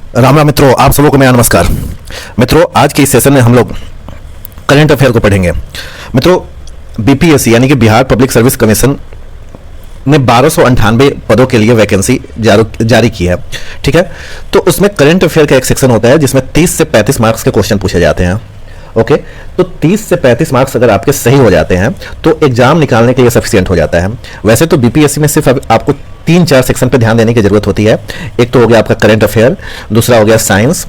राम राम मित्रों, आप सबों को मेरा नमस्कार। मित्रों, आज के इस सेशन में हम लोग करंट अफेयर को पढ़ेंगे। मित्रों, बीपीएससी यानी कि बिहार पब्लिक सर्विस कमीशन ने 1298 पदों के लिए वैकेंसी जारी की है। ठीक है, तो उसमें करंट अफेयर का एक सेक्शन होता है जिसमें 30 से 35 मार्क्स के क्वेश्चन पूछे जाते हैं। ओके, तो 30 से 35 मार्क्स अगर आपके सही हो जाते हैं तो एग्जाम निकालने के लिए सफिशिएंट हो जाता है। वैसे तो बीपीएससी में सिर्फ आपको 3-4 सेक्शन पे ध्यान देने की जरूरत होती है। एक तो हो गया आपका करंट अफेयर, दूसरा हो गया साइंस,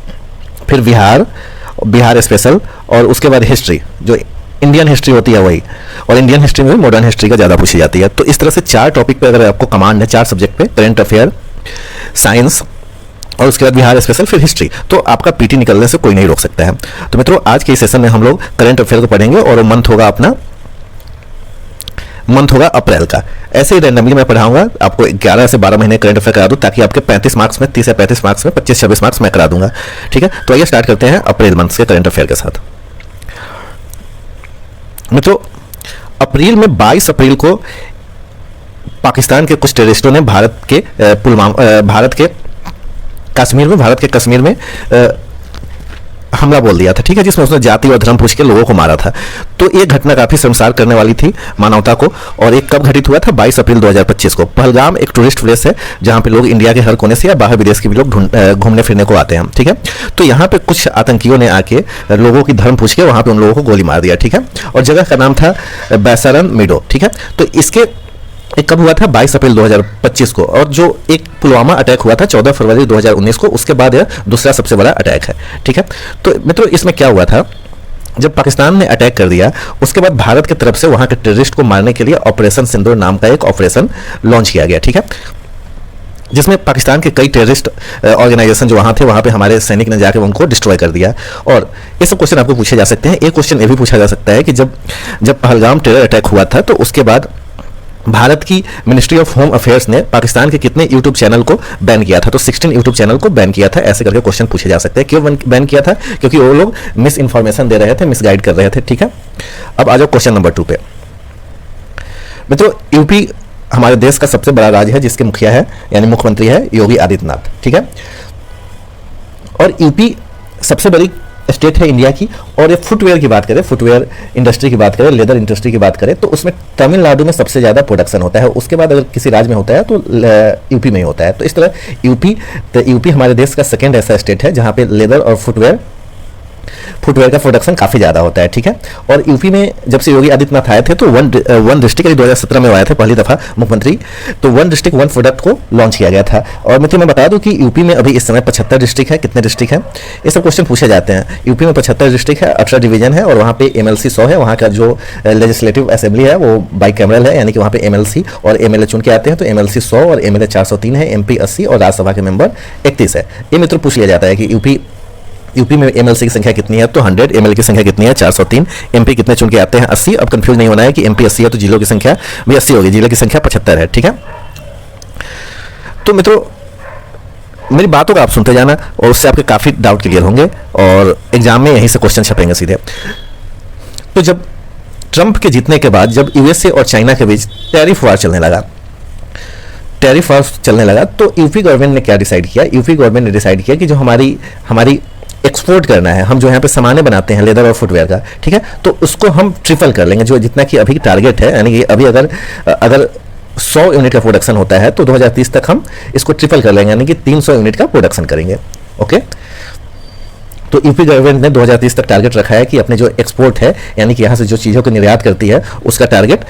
फिर बिहार स्पेशल, और उसके बाद हिस्ट्री, जो इंडियन हिस्ट्री होती है वही। और इंडियन हिस्ट्री में मॉडर्न हिस्ट्री का ज़्यादा पूछी जाती है। तो इस तरह से 4 टॉपिक पे अगर आपको कमांड है, 4 सब्जेक्ट पे, करंट अफेयर, साइंस और उसके बाद बिहार स्पेशल, फिर हिस्ट्री, तो आपका पीटी निकलने से कोई नहीं रोक सकता है। तो मित्रों, आज के इस सेशन में हम लोग करंट अफेयर को पढ़ेंगे और मंथ होगा अप्रैल का। ऐसे ही रैंडमली मैं पढ़ाऊंगा आपको। 11 से 12 महीने करंट अफेयर करा दूं ताकि आपके 35 मार्क्स में 30 से 35 मार्क्स में 25-26 मार्क्स मैं करा दूंगा। ठीक है, तो आइए स्टार्ट करते हैं अप्रैल मंथ के करंट अफेयर के साथ। मित्रों, अप्रैल में 22 अप्रैल को पाकिस्तान के कुछ टेररिस्टों ने भारत के कश्मीर में हमला बोल दिया था। ठीक है, जिसमें उसने जाति और धर्म पूछ के लोगों को मारा था। तो ये घटना काफी शर्मसार करने वाली थी मानवता को। और एक कब घटित हुआ था? 22 अप्रैल 2025 को। पहलगाम एक टूरिस्ट प्लेस है जहां पे लोग इंडिया के हर कोने से या बाहर विदेश के भी लोग घूमने फिरने को आते हैं। ठीक है, तो यहाँ पे कुछ आतंकियों ने आके लोगों की धर्म पूछ के वहां पे उन लोगों को गोली मार दिया। ठीक है, और जगह का नाम था बैसारन मिडो। ठीक है, तो इसके एक कब हुआ था? 22 अप्रैल 2025 को। और जो एक पुलवामा अटैक हुआ था 14 फरवरी 2019 को, उसके बाद यह दूसरा सबसे बड़ा अटैक है। ठीक है, तो मित्रों, इसमें क्या हुआ था? जब पाकिस्तान ने अटैक कर दिया, उसके बाद भारत की तरफ से वहां के टेररिस्ट को मारने के लिए ऑपरेशन सिंदूर नाम का एक ऑपरेशन लॉन्च किया गया। ठीक है, जिसमें पाकिस्तान के कई टेररिस्ट ऑर्गेनाइजेशन जो वहां थे, वहां पे हमारे सैनिक ने जाकर उनको डिस्ट्रॉय कर दिया। और ये सब क्वेश्चन आपको पूछे जा सकते हैं। एक क्वेश्चन ये भी पूछा जा सकता है कि जब पहलगाम टेरर अटैक हुआ था तो उसके बाद भारत की मिनिस्ट्री ऑफ होम अफेयर्स ने पाकिस्तान के कितने यूट्यूब चैनल को बैन किया था? तो 16 यूट्यूब चैनल को बैन किया था। ऐसे करके क्वेश्चन पूछे जा सकते हैं। क्यों बैन किया था? क्योंकि वो लोग मिस इन्फॉर्मेशन दे रहे थे, मिसगाइड कर रहे थे। ठीक है, अब आ जाओ क्वेश्चन नंबर 2 पे। मित्रों, यूपी हमारे देश का सबसे बड़ा राज्य है जिसके मुखिया है यानी मुख्यमंत्री है योगी आदित्यनाथ। ठीक है, और यूपी सबसे बड़ी स्टेट है इंडिया की। और ये फुटवेयर की बात करें, फुटवेयर इंडस्ट्री की बात करें, लेदर इंडस्ट्री की बात करें, तो उसमें तमिलनाडु में सबसे ज़्यादा प्रोडक्शन होता है। उसके बाद अगर किसी राज्य में होता है तो यूपी में ही होता है। तो इस तरह यूपी हमारे देश का सेकेंड ऐसा स्टेट है जहाँ पे लेदर और फुटवेयर का प्रोडक्शन काफी ज्यादा होता है। ठीक है, और यूपी में जब से योगी आदित्यनाथ आए थे तो वन डिस्ट्रिक्ट 2017 में आए थे पहली दफा मुख्यमंत्री, तो वन डिस्ट्रिक्ट वन प्रोडक्ट को लॉन्च किया गया था। और मित्रों, मैं बता दूं कि यूपी में अभी इस समय 75 डिस्ट्रिक्ट है। कितने डिस्ट्रिक्ट है? ये सब क्वेश्चन पूछे जाते हैं। यूपी में 75 डिस्ट्रिक्ट है, 18 डिवीजन है, और वहाँ पे MLC 100 है। वहाँ का जो लेजिस्लेटिव असेंबली है वो बाइकैमरल है, यानी कि वहाँ पे MLC और MLA चुन के आते हैं। तो MLC 100 और MLA 403 है, MP 80 और राज्यसभा के मेंबर 31 है। ये मित्रों पूछ लिया जाता है कि यूपी में MLC की संख्या कितनी है? तो 100। MLA की संख्या कितनी है? 403। MP कितने चुन के आते हैं? 80। अब कंफ्यूज नहीं होना है कि MP 80 है तो जिलों की संख्या भी 80 होगी। जिलों की संख्या 75 है। ठीक है, तो मित्रों, मेरी बातों को आप सुनते जाना और उससे आपके काफी डाउट क्लियर होंगे और एग्जाम में यहीं से क्वेश्चन छपेंगे सीधे। तो जब ट्रंप के जीतने के बाद जब USA और चाइना के बीच टैरिफ वार चलने लगा, तो यूपी गवर्नमेंट ने क्या डिसाइड किया? यूपी गवर्नमेंट ने डिसाइड किया कि जो हमारी एक्सपोर्ट करना है, हम जो यहाँ पे सामानें बनाते हैं लेदर और फुटवेयर का, ठीक है, तो उसको हम ट्रिपल कर लेंगे। जो जितना कि अभी टारगेट है, यानी कि अभी अगर 100 यूनिट का प्रोडक्शन होता है तो 2030 तक हम इसको ट्रिपल कर लेंगे, यानी कि 300 यूनिट का प्रोडक्शन करेंगे। ओके, तो यूपी गवर्नमेंट ने 2030 तक टारगेट रखा है कि अपने जो एक्सपोर्ट है, यानी कि यहाँ से जो चीज़ों को निर्यात करती है, उसका टारगेट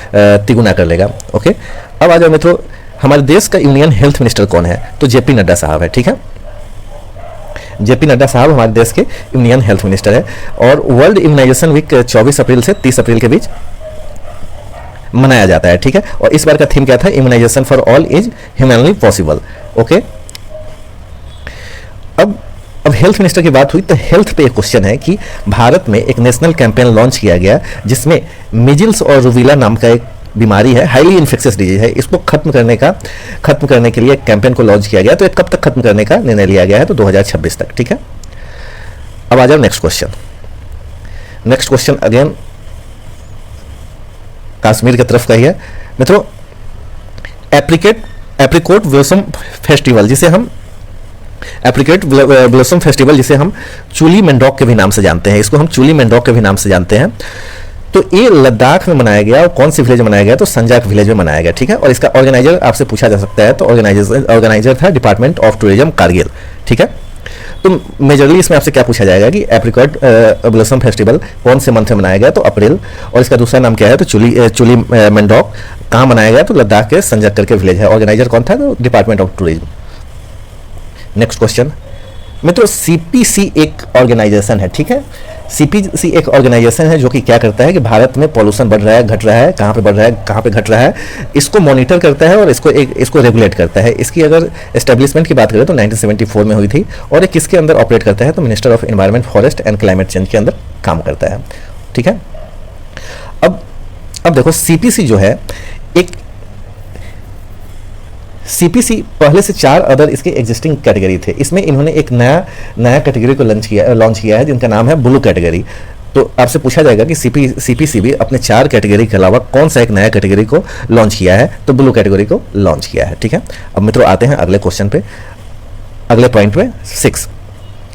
तिगुना कर लेगा। ओके, अब आ जाओ मित्रों, हमारे देश का यूनियन हेल्थ मिनिस्टर कौन है? तो JP नड्डा साहब है। ठीक है, JP नड्डा साहब हमारे देश के यूनियन हेल्थ मिनिस्टर है। और वर्ल्ड इम्यूनाइजेशन वीक 24 अप्रैल से 30 अप्रैल के बीच मनाया जाता है। ठीक है, और इस बार का थीम क्या था? Immunization for all is humanly possible. Okay, अब हेल्थ मिनिस्टर की बात हुई तो हेल्थ पे एक क्वेश्चन है कि भारत में एक नेशनल कैंपेन लॉन्च किया गया जिसमें मिजिल्स और रूबेला नाम का एक बीमारी है, हाईली इन्फेक्शियस डिजीज है। इसको खत्म करने के लिए एक कैंपेन को लॉन्च किया गया। तो कब तक खत्म करने का निर्णय लिया गया है? तो 2026 तक। ठीक है, अब आ जाओ नेक्स्ट क्वेश्चन अगेन कश्मीर की तरफ का ही है। मित्रों, एप्रिकोट ब्लॉसम फेस्टिवल, जिसे हम एप्रिकॉट ब्लॉसम फेस्टिवल, जिसे हम चूली मेंडोक के भी नाम से जानते हैं, इसको हम चूली मेंडोक के भी नाम से जानते हैं, तो ये लद्दाख में मनाया गया। और कौन सी विलेज में मनाया गया? तो संजाक विलेज में मनाया गया, ठीक है। और इसका ऑर्गेनाइजर आपसे पूछा जा सकता है, तो ऑर्गेनाइजर था डिपार्टमेंट ऑफ टूरिज्म कारगिल, ठीक है। तो मेजरली इसमें आपसे क्या पूछा जाएगा कि एप्रिकॉट ब्लॉसम फेस्टिवल कौन से मंथ में मनाया गया? तो अप्रैल। और इसका दूसरा नाम क्या है? तो चूली मेंडोक। कहाँ मनाया गया? तो लद्दाख के संजक करके विलेज है। ऑर्गेनाइजर कौन था? तो department of tourism. Next question मित्रों, सीपीसी एक ऑर्गेनाइजेशन है, ठीक है। सीपीसी एक ऑर्गेनाइजेशन है जो कि क्या करता है कि भारत में पॉल्यूशन बढ़ रहा है, घट रहा है, कहाँ पे बढ़ रहा है, कहाँ पे घट रहा है, इसको मॉनिटर करता है और इसको रेगुलेट करता है। इसकी अगर एस्टेब्लिशमेंट की बात करें तो 1974 में हुई थी। और ये किसके अंदर ऑपरेट करता है? तो minister of environment, forest and climate change के अंदर काम करता है, ठीक है। अब देखो, सीपीसी जो है एक सीपीसी पहले से 4 अदर इसके एग्जिस्टिंग कैटेगरी थे। इसमें इन्होंने एक नया कैटेगरी को लॉन्च किया है जिनका नाम है ब्लू कैटेगरी। तो आपसे पूछा जाएगा कि सीपीसी भी अपने 4 कैटेगरी के अलावा कौन सा एक नया कैटेगरी को लॉन्च किया है? तो ब्लू कैटेगरी को लॉन्च किया है, ठीक है। अब मित्रों आते हैं अगले क्वेश्चन पे, अगले पॉइंट पे 6।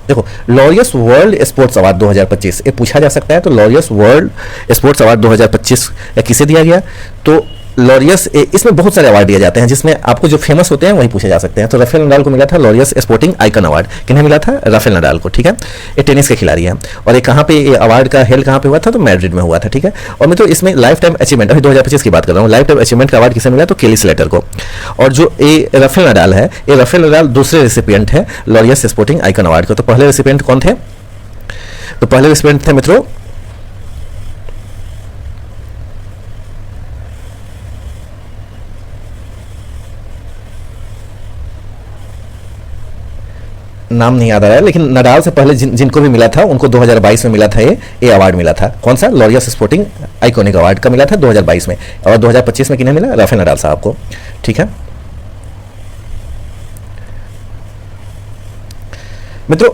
देखो, लॉरियस वर्ल्ड स्पोर्ट्स अवार्ड 2025 ये पूछा जा सकता है। तो लॉरियस वर्ल्ड स्पोर्ट्स अवार्ड 2025 किसे दिया गया? तो लॉरियस, इसमें बहुत सारे अवार्ड दिए जाते हैं जिसमें आपको जो फेमस होते हैं वही पूछे जा सकते हैं। तो राफेल नडाल को मिला था लॉरियस स्पोर्टिंग आइकन अवार्ड। किन्हें मिला था? राफेल नडाल को, ठीक है। ये टेनिस के खिलाड़ी हैं। और ये कहाँ पे, ये अवार्ड का हेल्ड कहाँ पे हुआ था? तो मैड्रिड में हुआ था, ठीक है। और मित्रों इसमें लाइफ टाइम अचीवमेंट, अभी 2025 की बात कर रहा हूँ, लाइफ टाइम अचीवमेंट का अवार्ड किसे मिला? तो केली स्लेटर को। और जो ये राफेल नडाल है, ये राफेल नडाल दूसरे रेसिपिएंट है लॉरियस स्पोर्टिंग आइकन अवार्ड को। तो पहले रेसिपिएंट कौन थे? तो पहले रेसिपिएंट थे मित्रों नाम नहीं याद आ रहा है, लेकिन नडाल से पहले जिनको भी मिला था उनको 2022 में मिला था ये अवार्ड मिला था। कौन सा? लॉरियस स्पोर्टिंग आइकॉनिक अवार्ड का मिला था 2022 में। और 2025 में किन्हें मिला? राफेल नडाल साहब को, ठीक है। मित्रों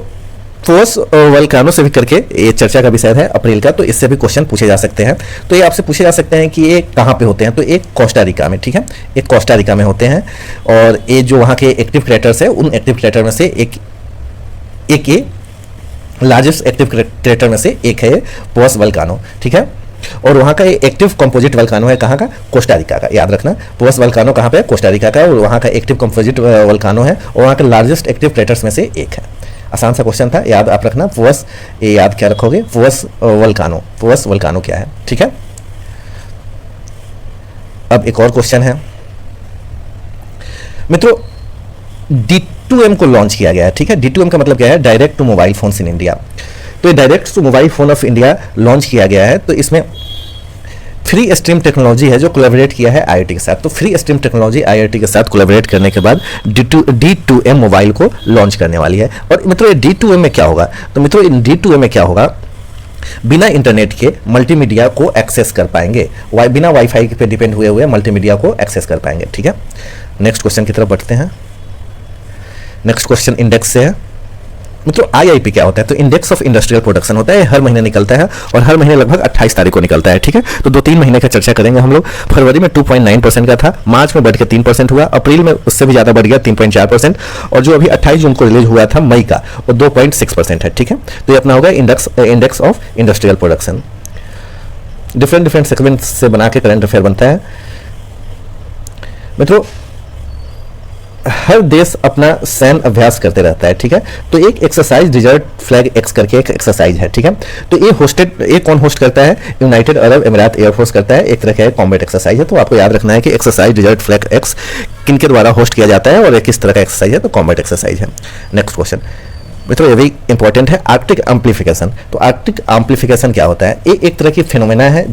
फोर्स वल्कानो से भी करके ये चर्चा का विषय है अप्रैल का, तो इससे भी क्वेश्चन पूछे जा सकते हैं। तो ये आपसे पूछे जा सकते हैं कि ये कहाँ पे होते हैं? तो एक कोस्टा रिका में, ठीक है। एक कोस्टा रिका में होते हैं। और ये जो वहाँ के एक्टिव क्रेटर्स है, उन एक्टिव क्रेटर में से एक ये लार्जेस्ट एक्टिव क्रेटर में से एक है पोअस वल्कानो, ठीक है। और वहाँ का एक्टिव कंपोजिट वल्कानो है कहाँ का? कोस्टा रिका का। याद रखना, पोअस वल्कानो कहाँ पे है? कोस्टा रिका का। और वहाँ का एक्टिव कंपोजिट वल्कानो है और वहाँ के लार्जेस्ट एक्टिव क्रेटर्स में से एक है। आसान सा क्वेश्चन था, याद आप रखना। पोअस, ये याद क्या रखोगे? पोअस वल्कानो क्या है, ठीक है। अब एक और क्वेश्चन है मित्रों, D2M को लॉन्च किया गया है, ठीक है। D2M का मतलब क्या है? Direct to mobile phones in India. तो ये direct to mobile phone of India launch किया गया है। तो इसमें फ्री स्ट्रीम टेक्नोलॉजी है जो कोलैबोरेट किया है IIT के साथ। तो फ्री स्ट्रीम टेक्नोलॉजी IIT के साथ कोलैबोरेट करने के बाद D2M मोबाइल को लॉन्च करने वाली है। और मित्रों ये D2M में क्या होगा? तो मित्रों D2M में क्या होगा? बिना इंटरनेट के मल्टीमीडिया को एक्सेस कर पाएंगे, बिना वाईफाई पे डिपेंड हुए मल्टीमीडिया को एक्सेस कर पाएंगे, ठीक है। नेक्स्ट क्वेश्चन की तरफ बढ़ते हैं। नेक्स्ट क्वेश्चन इंडेक्स से है। मित्रों IIP क्या होता है? तो इंडेक्स ऑफ इंडस्ट्रियल प्रोडक्शन होता है, हर महीने निकलता है और हर महीने लगभग 28 तारीख को निकलता है, ठीक है। तो 2-3 महीने का चर्चा करेंगे हम लोग। फरवरी में 2.9% का था, मार्च में बढ़ के 3% हुआ, अप्रैल में उससे भी ज्यादा बढ़ गया 3.4%, और जो अभी 28 जून को रिलीज हुआ था मई का, वो 2.6% है, ठीक है। तो ये अपना होगा index of industrial production. Different segment से बना के करंट अफेयर बनता है। मित्रों हर देश अपना सैन्य अभ्यास करते रहता है, ठीक है। तो एक एक्सरसाइज डिजर्ट फ्लैग एक्स करके एक एक्सरसाइज है, ठीक है। तो ये कौन होस्ट करता है? यूनाइटेड अरब अमीरात एयरफोर्स करता है। एक तरह का कॉम्बैट एक्सरसाइज है। तो आपको याद रखना है कि एक्सरसाइज डिजर्ट फ्लैग एक्स किनके द्वारा होस्ट किया जाता है और ये किस तरह का एक्सरसाइज है? तो कॉम्बैट एक्सरसाइज है। नेक्स्ट क्वेश्चन मित्रों ये भी इंपॉर्टेंट है, आर्कटिक एम्प्लीफिकेशन। तो आर्कटिक एम्प्लीफिकेशन क्या होता है? ये एक तरह की फिनोमेना है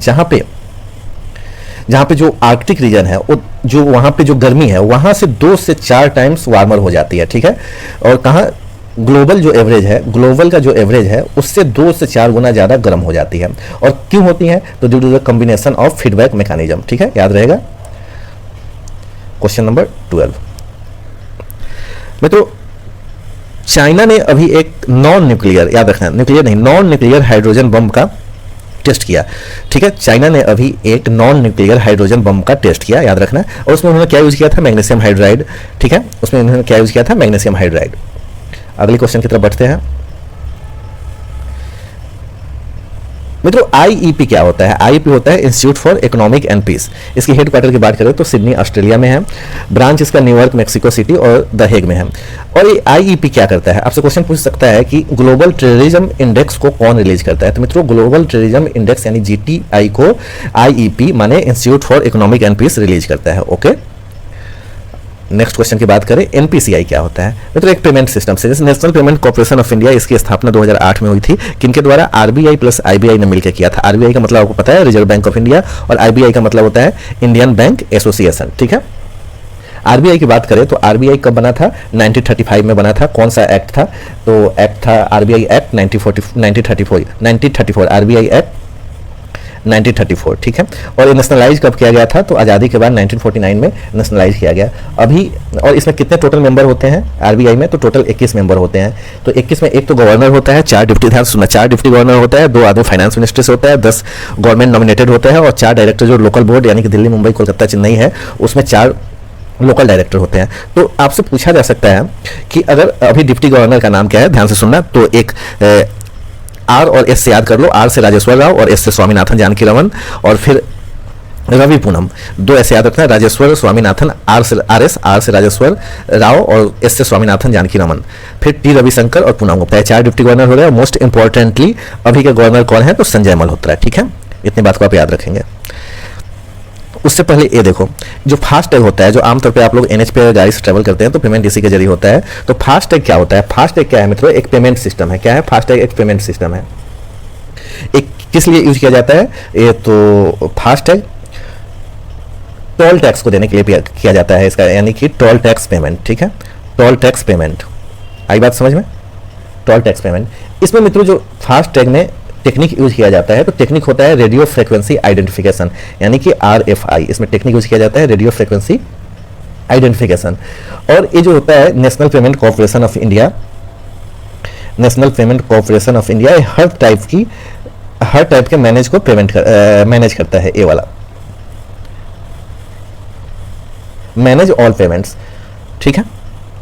जहाँ पे जो आर्कटिक रीजन है, वो जो वहाँ पे जो गर्मी है वहाँ से 2 से 4 टाइम्स वार्मर हो जाती है, ठीक है। और कहाँ ग्लोबल का जो एवरेज है उससे 2 से 4 गुना ज़्यादा गर्म हो जाती है। और क्यों होती है? तो due to the combination of feedback mechanism, ठीक है, याद रहेगा। क्वेश्चन नंबर 12 मित्रों चाइना ने अभी एक नॉन न्यूक्लियर, याद रखना न्यूक्लियर नहीं, नॉन न्यूक्लियर हाइड्रोजन बम का टेस्ट किया, ठीक है। चाइना ने अभी एक नॉन न्यूक्लियर हाइड्रोजन बम का टेस्ट किया, याद रखना। और उसमें उन्होंने क्या यूज किया था? मैग्नीशियम हाइड्राइड, ठीक है। उसमें उन्होंने क्या यूज किया था? Magnesium hydride. अगले क्वेश्चन की तरफ बढ़ते हैं मित्रों। आईईपी क्या होता है? आईईपी होता है institute for economic and peace. इसकी हेडक्वार्टर की बात करें तो सिडनी ऑस्ट्रेलिया में है, ब्रांच इसका न्यूयॉर्क मेक्सिको सिटी और द हेग में है। और ये आईईपी क्या करता है? आपसे क्वेश्चन पूछ सकता है कि ग्लोबल टेररिज्म इंडेक्स को कौन रिलीज करता है? तो मित्रों ग्लोबल टेररिज्म इंडेक्स यानी जीटीआई को आईईपी माने institute for economic and peace release करता है। ओके, नेक्स्ट क्वेश्चन की बात करें, एनपीसीआई क्या होता है? मतलब एक पेमेंट सिस्टम से, जैसे national payment corporation of India, इसकी स्थापना 2008 में हुई थी। किनके द्वारा? आरबीआई प्लस आईबीआई ने मिलकर किया था। आरबीआई का मतलब आपको पता है रिजर्व बैंक ऑफ इंडिया, और आईबीआई का मतलब होता है इंडियन बैंक एसोसिएशन। ठीक है, आरबीआई की बात करें तो आरबीआई कब बना था? 1935 में बना था। कौन सा एक्ट था? तो एक्ट था आरबीआई एक्ट 1934 आरबीआई एक्ट 1934। ठीक है, और ये नेशनलाइज कब किया गया था? तो आज़ादी के बाद 1949 में नेशनलाइज किया गया। अभी और इसमें कितने टोटल मेंबर होते हैं आरबीआई में? तो टोटल 21 मेंबर होते हैं। तो 21 में एक तो गवर्नर होता है, 4 डिप्टी, ध्यान सुनना, 4 डिप्टी गवर्नर होता है, 2 आदमी फाइनेंस मिनिस्टर से होता है, 10 गवर्नमेंट नॉमिनेटेड होता है, और 4 डायरेक्टर जो लोकल बोर्ड यानी कि दिल्ली, मुंबई, कोलकाता, चेन्नई है, उसमें 4 लोकल डायरेक्टर होते हैं। तो आपसे पूछा जा सकता है कि अगर अभी डिप्टी गवर्नर का नाम क्या है? ध्यान से सुनना, तो एक आर और एस से याद कर लो, आर से राजेश्वर राव और एस से स्वामीनाथन जानकी रमन, और फिर रवि पूनम, 2 ऐसे याद रखना, राजेश्वर स्वामीनाथन, आर से राजेश्वर राव और एस से स्वामीनाथन जानकी रमन, फिर टी रविशंकर और पूनम गुप्ता। 4 डिप्टी गवर्नर हो गए। और मोस्ट इंपॉर्टेंटली अभी के गवर्नर कौन है? तो संजय मल्होत्रा। ठीक है, इतनी बात को आप याद रखेंगे। उससे पहले ये देखो, जो फास्ट टैग होता है, जो आमतौर पे आप लोग एनएच पे गाड़ी से ट्रैवल करते हैं तो पेमेंट इसी के जरिए होता है। तो फास्ट टैग क्या होता है? फास्ट टैग क्या है मित्रों? एक पेमेंट सिस्टम है। क्या है फास्ट टैग? एक पेमेंट सिस्टम है। एक किस लिए यूज किया जाता है? ये तो फास्ट टैग टोल टैक्स को देने के लिए किया जाता है इसका, यानी कि टोल टैक्स पेमेंट। ठीक है, टोल टैक्स पेमेंट, आई बात समझ में? टोल टैक्स पेमेंट, इसमें मित्रों जो फास्ट टैग में टेक्निक यूज किया जाता है, तो टेक्निक होता है रेडियो फ्रीक्वेंसी आइडेंटिफिकेशन, यानी कि आरएफआई। इसमें टेक्निक यूज किया जाता है रेडियो फ्रीक्वेंसी आइडेंटिफिकेशन। और ये जो होता है national payment corporation of India, national payment corporation of India her type के मैनेज को मैनेज करता है। ये वाला मैनेज ऑल पेमेंट्स। ठीक है,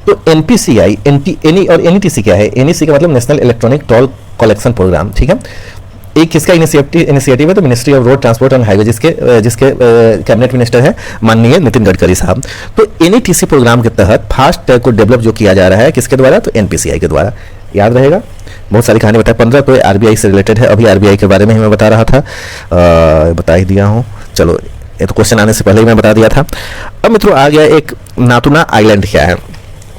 तो एनपीसीआई, एनी और एनईटीसी क्या है? एनईसी का मतलब national electronic toll collection program. ठीक है, एक किसका इनिशिएटिव है? तो ministry of road transport and highway, जिसके कैबिनेट मिनिस्टर है माननीय नितिन गडकरी साहब। तो एनईटीसी प्रोग्राम के तहत फास्ट टैग को डेवलप जो किया जा रहा है, किसके द्वारा? तो एनपीसीआई के द्वारा। याद रहेगा, बहुत सारी कहानी बताया। 15 तो आरबीआई से रिलेटेड है। अभी आरबीआई के बारे में ही मैं बता रहा था, बता ही दिया हूँ। चलो, ये तो क्वेश्चन आने से पहले ही मैं बता दिया था। अब मित्रों आ गया एक नातुना आइलैंड क्या है?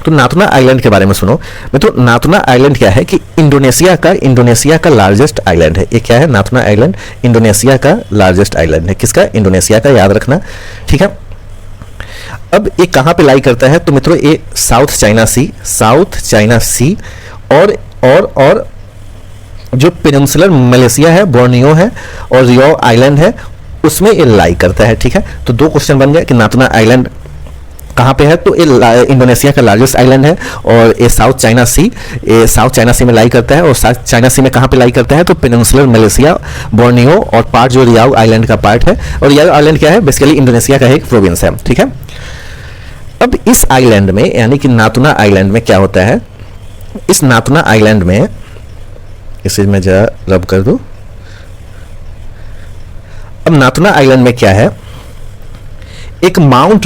तो नातुना आइलैंड के बारे में सुनो मित्रों। नातुना आइलैंड क्या है कि इंडोनेशिया का लार्जेस्ट आइलैंड है। ये क्या है? नातुना आइलैंड इंडोनेशिया का लार्जेस्ट आइलैंड है। किसका? इंडोनेशिया का, याद रखना। ठीक है, अब ये कहाँ पे लाई करता है? तो मित्रों ये साउथ चाइना सी और जो पेनिनसुलर मलेशिया है, बोर्नियो है और रियो आइलैंड है, उसमें ये लाई करता है। ठीक है, तो 2 क्वेश्चन बन गए कि नातुना आइलैंड कहाँ पे है? तो ये इंडोनेशिया का लार्जेस्ट आइलैंड है, और ये साउथ चाइना सी में लाई करता है। और साउथ चाइना सी में कहाँ पे लाई करता है? तो पेनिनसुलर मलेशिया, बोर्नियो और पार्ट जो रियाओ आइलैंड का पार्ट है। और रियाओ आइलैंड क्या है? बेसिकली इंडोनेशिया का एक प्रोविंस है। ठीक है, अब इस आइलैंड में यानी कि नातुना आइलैंड में क्या होता है? इस नातुना आइलैंड में, इसे मैं जरा रब कर दूं। अब नातुना आइलैंड में क्या है? एक माउंट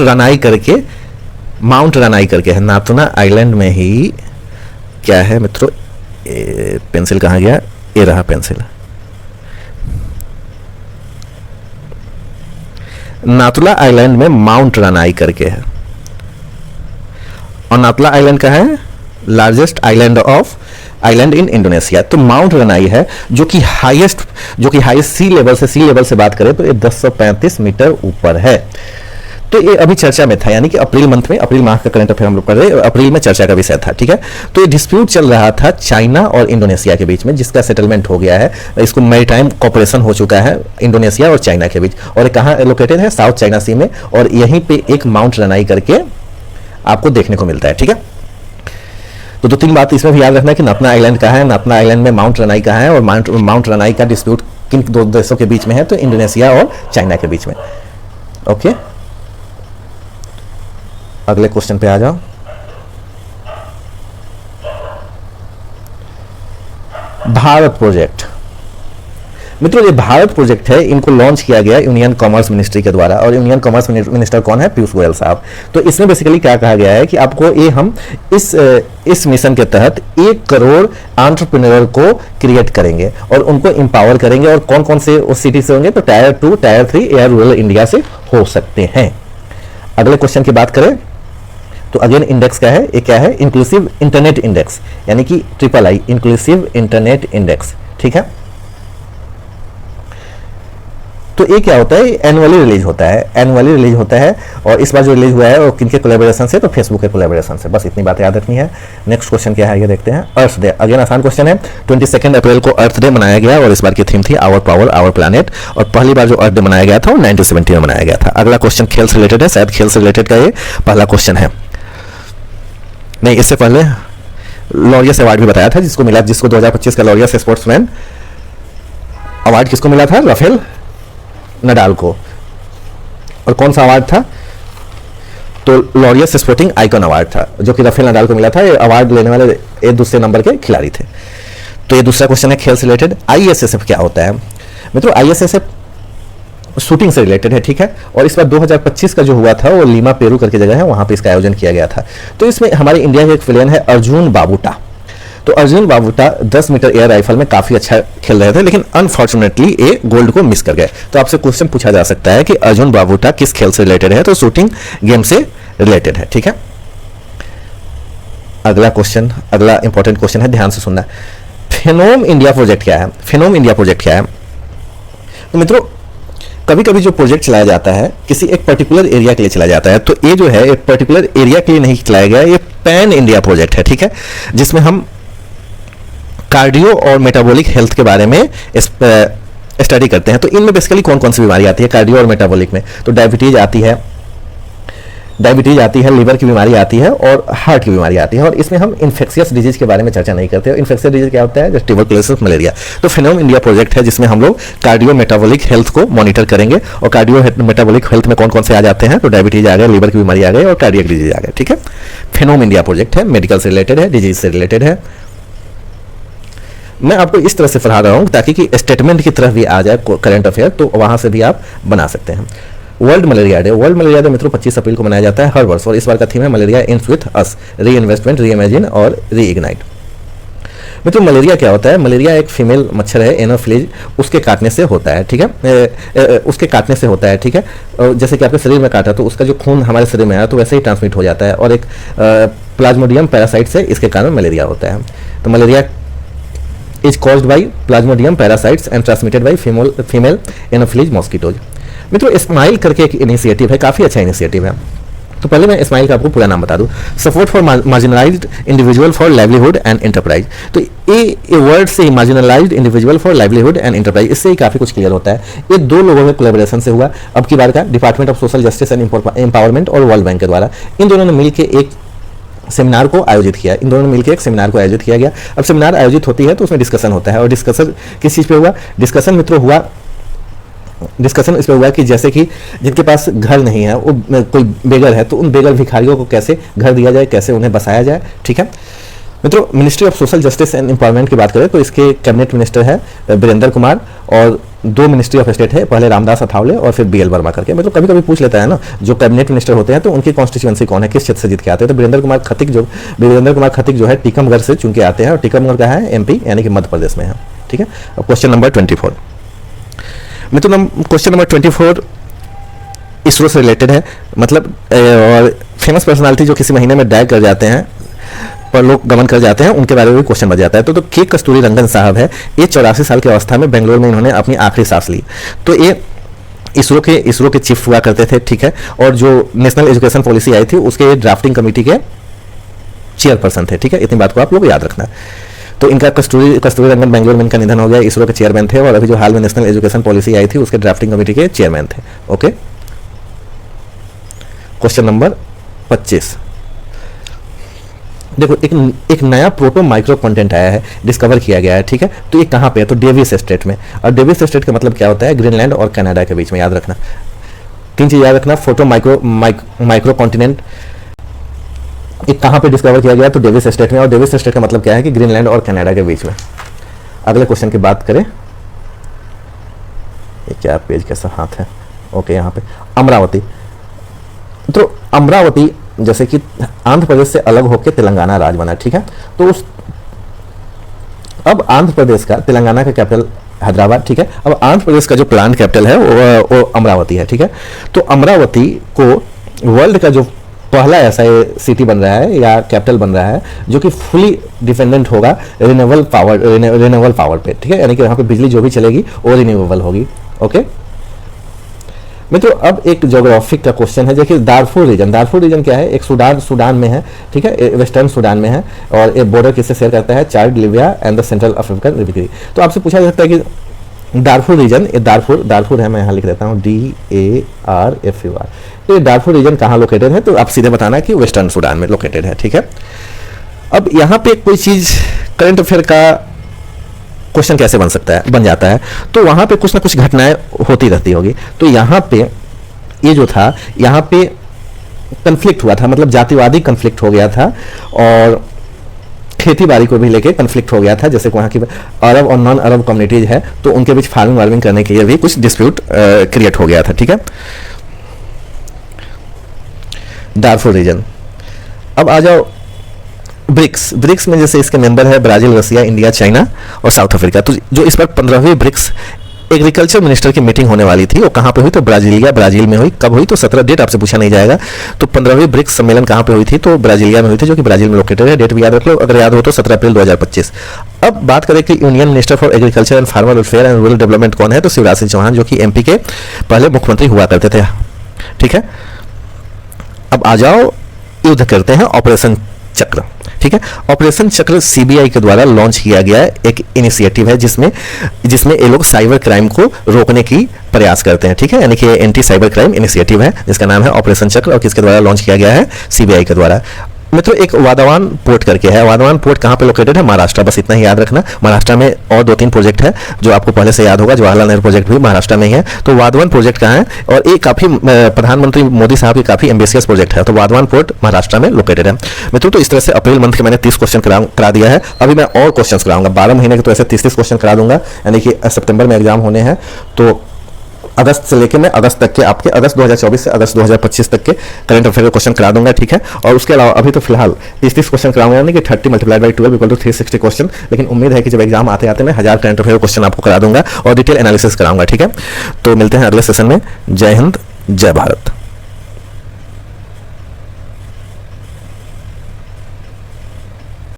रनाई करके है नातुना आइलैंड में ही। क्या है मित्रों? पेंसिल कहाँ गया? ये रहा पेंसिल। नातुला आइलैंड में माउंट रनाई करके है, और नातुला आइलैंड का है लार्जेस्ट आइलैंड इन इंडोनेशिया। तो माउंट रनाई है जो कि हाईएस्ट सी लेवल से बात करें तो ये 1035 मीटर ऊपर है। तो ये अभी चर्चा में था, यानी कि अप्रैल माह का करंट अफेयर हम लोग पढ़ रहे हैं, अप्रैल में चर्चा का विषय था। ठीक है, तो ये डिस्प्यूट चल रहा था चाइना और इंडोनेशिया के बीच में, जिसका सेटलमेंट हो गया है। इसको मैरीटाइम कॉर्पोरेशन हो चुका है इंडोनेशिया और चाइना के बीच, और ये कहाँ लोकेटेड है? साउथ चाइना सी में, और यहीं पे एक माउंट रनाई करके आपको देखने को मिलता है। ठीक है, तो 2-3 बात इसमें भी याद रखना कि नातुना आइलैंड कहाँ है, नातुना आइलैंड में माउंट रनाई कहाँ है, और माउंट रनाई का डिस्प्यूट किन 2 देशों के बीच में है? तो इंडोनेशिया और चाइना के बीच में। ओके, अगले क्वेश्चन पे आ जाओ। भारत प्रोजेक्ट। मित्रों ये भारत प्रोजेक्ट है, इनको लॉन्च किया गया यूनियन कॉमर्स मिनिस्ट्री के द्वारा, और यूनियन कॉमर्स मिनिस्टर कौन है? पीयूष गोयल साहब। तो इसमें बेसिकली क्या कहा गया है कि आपको ये हम इस मिशन के तहत 1 करोड़ एंटरप्रेन्योर को क्रिएट करेंगे और उनको एम्पावर करेंगे। और कौन कौन से उस सिटी से होंगे? तो टायर 2, टायर 3 या रूरल इंडिया से हो सकते हैं। अगले क्वेश्चन की बात करें तो अगेन इंडेक्स क्या है? ये क्या है? इंक्लूसिव इंटरनेट इंडेक्स, यानी कि III, इंक्लूसिव इंटरनेट इंडेक्स। ठीक है, तो ये क्या होता है? एनुअली रिलीज होता है, एनुअली रिलीज होता है। और इस बार जो रिलीज हुआ है वो किनके कोलैबोरेशन से? तो फेसबुक के कोलैबोरेशन से। बस इतनी बात याद रखनी है। नेक्स्ट क्वेश्चन क्या है ये देखते हैं। अर्थ डे, अगेन आसान क्वेश्चन है। 22 अप्रैल को अर्थ डे मनाया गया और इस बार की थीम थी आवर पावर आवर प्लैनेट। और पहली बार जो अर्थ डे मनाया गया था वो 1970 में मनाया गया था। अगला क्वेश्चन खेल से रिलेटेड है, शायद खेल से रिलेटेड का ये पहला क्वेश्चन है। नहीं, इससे पहले लॉरियस अवार्ड भी बताया था जिसको मिला, जिसको 2025 का लॉरियस स्पोर्ट्समैन अवार्ड किसको मिला था? राफेल नडाल को। और कौन सा अवार्ड था? तो लॉरियस स्पोर्टिंग आइकन अवार्ड था, जो कि राफेल नडाल को मिला था। ये अवार्ड लेने वाले ये दूसरे नंबर के खिलाड़ी थे। तो ये दूसरा क्वेश्चन है खेल से रिलेटेड। ISSF क्या होता है? मित्रों ISSF शूटिंग से रिलेटेड है। ठीक है, और इस बार 2025 का जो हुआ था वो लीमा पेरू करके जगह है, वहां पे इसका आयोजन किया गया था। तो इसमें हमारे इंडिया के एक प्लेयर है अर्जुन बाबूटा। तो अर्जुन बाबूटा 10 मीटर एयर राइफल में काफी अच्छा खेल रहे थे, लेकिन अनफॉर्चुनेटली ये गोल्ड को मिस कर गए। तो आपसे क्वेश्चन पूछा जा सकता है कि अर्जुन बाबूटा किस खेल से रिलेटेड है? तो शूटिंग गेम से रिलेटेड है। ठीक है, अगला क्वेश्चन, अगला इंपॉर्टेंट क्वेश्चन है, ध्यान से सुनना। फेनोम इंडिया प्रोजेक्ट क्या है? फेनोम इंडिया प्रोजेक्ट क्या है? तो मित्रों कभी कभी जो प्रोजेक्ट चलाया जाता है किसी एक पर्टिकुलर एरिया के लिए चलाया जाता है, तो ये जो है एक पर्टिकुलर एरिया के लिए नहीं चलाया गया, ये पैन इंडिया प्रोजेक्ट है। ठीक है, जिसमें हम कार्डियो और मेटाबॉलिक हेल्थ के बारे में स्टडी करते हैं। तो इनमें बेसिकली कौन कौन सी बीमारी आती है कार्डियो और मेटाबॉलिक में? तो डायबिटीज आती है, लीवर की बीमारी आती है और हार्ट की बीमारी आती है। और इसमें हम इन्फेक्शियस डिजीज के बारे में चर्चा नहीं करते। इन्फेक्शियस डिजीज क्या होता है? जैसे ट्यूबरकुलोसिस, मलेरिया। तो फेनोम इंडिया प्रोजेक्ट है जिसमें हम लोग कार्डियो मेटाबॉलिक हेल्थ को मॉनिटर करेंगे। और कार्डियो मेटाबॉलिक हेल्थ में कौन कौन से आ जाते हैं? तो डायबिटीज आ गए, लीवर की बीमारी आ गई और कार्डियक डिजीज आ गए। ठीक है, फेनोम इंडिया प्रोजेक्ट है, मेडिकल से रिलेटेड है, डिजीज से रिलेटेड है। मैं आपको इस तरह से पढ़ा रहा हूं ताकि कि स्टेटमेंट की तरफ भी आ जाए करंट अफेयर, तो वहां से भी आप बना सकते हैं। World malaria day, world malaria day मित्रों 25 अप्रैल को मनाया जाता है हर वर्ष। और इस बार का थीम है मलेरिया एंड्स विथ अस, री इन्वेस्टमेंट, री इमेजिन और री इग्नाइट। मित्रों मलेरिया क्या होता है? मलेरिया एक फीमेल मच्छर है, एनोफिलीज, उसके काटने से होता है। ठीक है, उसके काटने से होता है। ठीक है, और जैसे कि आपके शरीर में काटा तो उसका जो खून हमारे शरीर में आया तो वैसे ही ट्रांसमिट हो जाता है। और एक प्लाज्मोडियम पैरासाइट से इसके कारण मलेरिया होता है। तो malaria is caused by plasmodium parasites and transmitted by female anopheles mosquitoes। मित्रों स्माइल करके एक इनिशिएटिव है, काफी अच्छा इनिशिएटिव है। तो पहले मैं स्माइल का आपको पूरा नाम बता दूं। Support for marginalised individual for livelihood and enterprise. तो ये वर्ड से marginalised individual for livelihood and enterprise, इससे ही काफी कुछ क्लियर होता है। ये 2 लोगों के कोलैबोरेशन से हुआ। अब की बार का department of social justice and empowerment और वर्ल्ड बैंक के द्वारा इन दोनों ने मिलकर एक सेमिनार को आयोजित किया। इन दोनों ने मिलकर एक सेमिनार को आयोजित किया गया। अब सेमिनार आयोजित होती है तो उसमें डिस्कशन होता है। और डिस्कशन किस चीज़ पे हुआ? डिस्कशन मित्रों हुआ, डिस्कशन इस पे हुआ कि जैसे कि जिनके पास घर नहीं है, वो कोई बेगर है, तो उन बेगर भिखारियों को कैसे घर दिया जाए, कैसे उन्हें बसाया जाए। ठीक है मित्रों, ministry of social justice and empowerment की बात करें तो इसके कैबिनेट मिनिस्टर है वीरेंद्र कुमार, और 2 मिनिस्ट्री ऑफ स्टेट है, पहले रामदास अठावले और फिर BL वर्मा करके। मतलब कभी कभी पूछ लेता है ना, जो कैबिनेट मिनिस्टर होते हैं तो उनकी कॉन्स्टिट्यूएंसी कौन है, किस क्षेत्र से जीत के आते हैं। तो वीरेंद्र कुमार खतिक जो है टीकमगढ़ से चुन के आते हैं, और टीकमगढ़ का है MP यानी कि मध्य प्रदेश में है। ठीक है, अब क्वेश्चन नंबर 24 मित्रों, क्वेश्चन नंबर 24 इसरो से रिलेटेड है। मतलब और फेमस पर्सनालिटी जो किसी महीने में डाई कर जाते हैं, पर लोग गमन कर जाते हैं, उनके बारे में भी क्वेश्चन बच जाता है। तो के कस्तूरी रंगन साहब है, ये 84 साल की अवस्था में बेंगलोर में इन्होंने अपनी आखिरी सांस ली। तो ये इसरो के चीफ हुआ करते थे। ठीक है, और जो नेशनल एजुकेशन पॉलिसी आई थी उसके ड्राफ्टिंग कमेटी के चेयरपर्सन थे। ठीक है, इतनी बात को आप लोग याद रखना। तो इनका कस्तूरी रंगन बेंगलोर में इनका निधन हो गया। इसरो के चेयरमैन थे और अभी जो हाल में नेशनल एजुकेशन पॉलिसी आई थी उसके ड्राफ्टिंग कमेटी के चेयरमैन थे। ओके, क्वेश्चन नंबर 25 देखो, एक नया प्रोटो माइक्रो कंटेंट आया है, डिस्कवर किया गया है। ठीक है, तो ये कहाँ पे है? तो डेविस स्टेट में। और डेविस स्टेट का मतलब क्या होता है? ग्रीनलैंड और कनाडा के बीच में। याद रखना 3 चीज याद रखना। फोटो माइक्रो कॉन्टिनेंट ये कहाँ पे डिस्कवर किया गया? तो डेविस स्टेट में। और डेविस स्टेट का मतलब क्या है? कि ग्रीनलैंड और कनाडा के बीच में। अगले क्वेश्चन की बात करें, ये क्या पेज कैसा हाथ है, ओके यहाँ पे अमरावती। तो अमरावती जैसे कि आंध्र प्रदेश से अलग होकर तेलंगाना राज्य बना, ठीक है। तो उस अब आंध्र प्रदेश का, तेलंगाना का कैपिटल हैदराबाद, ठीक है। अब आंध्र प्रदेश का जो प्लान कैपिटल है वो अमरावती है, ठीक है। तो अमरावती को वर्ल्ड का जो पहला ऐसा सिटी बन रहा है या कैपिटल बन रहा है जो कि फुली डिपेंडेंट होगा रिन्यूएबल पावर पे, ठीक है। यानी कि यहाँ पे बिजली जो भी चलेगी वो रिन्यूएबल होगी, ओके। मित्रों अब एक ज्योग्राफिक का क्वेश्चन है, देखिए दारफुर रीजन क्या है, एक सूडान में है, ठीक है, वेस्टर्न सूडान में है, और ये बॉर्डर किससे शेयर करता है, Chad, Libya and the Central African Republic. तो आपसे पूछा जा सकता है कि दारफुर रीजन, ये दारफुर है, मैं यहाँ लिख देता हूँ DARFUR। ये दारफुर रीजन कहाँ लोकेटेड है, तो आप सीधे बताना कि वेस्टर्न सूडान में लोकेटेड है, ठीक है। अब यहाँ पे कोई चीज करंट अफेयर का क्वेश्चन कैसे बन जाता है, तो वहां पे कुछ ना कुछ घटनाएं होती रहती होगी। तो यहाँ पे ये जो था, यहाँ पे कन्फ्लिक्ट हुआ था, मतलब जातिवादी कन्फ्लिक्ट हो गया था, और खेती बाड़ी को भी लेके कन्फ्लिक्ट हो गया था। जैसे वहाँ की अरब और नॉन अरब कम्युनिटीज है, तो उनके बीच फार्मिंग वार्मिंग करने के लिए भी कुछ डिस्प्यूट क्रिएट हो गया था, ठीक है। Darfur region. अब आ जाओ ब्रिक्स में, जैसे इसके मेंबर है ब्राजील, रसिया, इंडिया, चाइना और साउथ अफ्रीका। तो जो इस बार 15वीं ब्रिक्स एग्रीकल्चर मिनिस्टर की मीटिंग होने वाली थी, वो कहाँ पे हुई, तो ब्राजील में हुई। कब हुई, तो 17 डेट आपसे पूछा नहीं जाएगा। तो 15वीं ब्रिक्स सम्मेलन कहाँ पे हुई थी, तो ब्राजीलिया में हुई थी, जो कि ब्राजील में लोकेटेड है। डेट भी याद रख लो, अगर याद हो तो 17 अप्रैल 2025। अब बात करें कि union minister for agriculture and farmer welfare and rural development कौन है, तो शिवराज सिंह चौहान, जो कि MP के पहले मुख्यमंत्री हुआ करते थे, ठीक है। अब आ जाओ, युद्ध करते हैं, ऑपरेशन चक्र, ठीक है। ऑपरेशन चक्र CBI के द्वारा लॉन्च किया गया एक इनिशिएटिव है, जिसमें ये लोग साइबर क्राइम को रोकने की प्रयास करते हैं, ठीक है। यानी कि एंटी साइबर क्राइम इनिशिएटिव है, जिसका नाम है ऑपरेशन चक्र, और किसके द्वारा लॉन्च किया गया है, CBI के द्वारा। मित्रों एक वाधवान पोर्ट करके है, वाधवान पोर्ट कहाँ पे लोकेटेड है, महाराष्ट्र। बस इतना ही याद रखना। महाराष्ट्र में और 2-3 प्रोजेक्ट है जो आपको पहले से याद होगा, जवाहरलाल नेहरू प्रोजेक्ट भी महाराष्ट्र में ही है। तो वाधवान प्रोजेक्ट कहाँ है, और ये काफी प्रधानमंत्री मोदी साहब की काफी एम्बिशियस प्रोजेक्ट है। तो वाधवान पोर्ट महाराष्ट्र में लोकेटेड है। मित्रों तो इस तरह से अप्रैल मंथ के मैंने 30 क्वेश्चन करा दिया है। अभी मैं और क्वेश्चन कराऊंगा, 12 महीने के तो ऐसे 30 क्वेश्चन करा दूंगा, यानी कि सितंबर में एग्जाम होने हैं। तो अगस्त से लेकर मैं अगस्त तक के, आपके अगस्त 2024 से अगस्त 2025 तक के करंट अफेयर के क्वेश्चन करा दूंगा, ठीक है। और उसके अलावा अभी तो फिलहाल 30 क्वेश्चन कराऊंगा, यानी कि 30 × 12 = 360 क्वेश्चन। लेकिन उम्मीद है कि जब एग्जाम आते आते मैं 1000 करंट अफेयर क्वेश्चन आपको करा दूंगा और डिटेल एनालिसिस कराऊंगा, ठीक है। तो मिलते हैं अगले सेशन में। जय हिंद, जय भारत।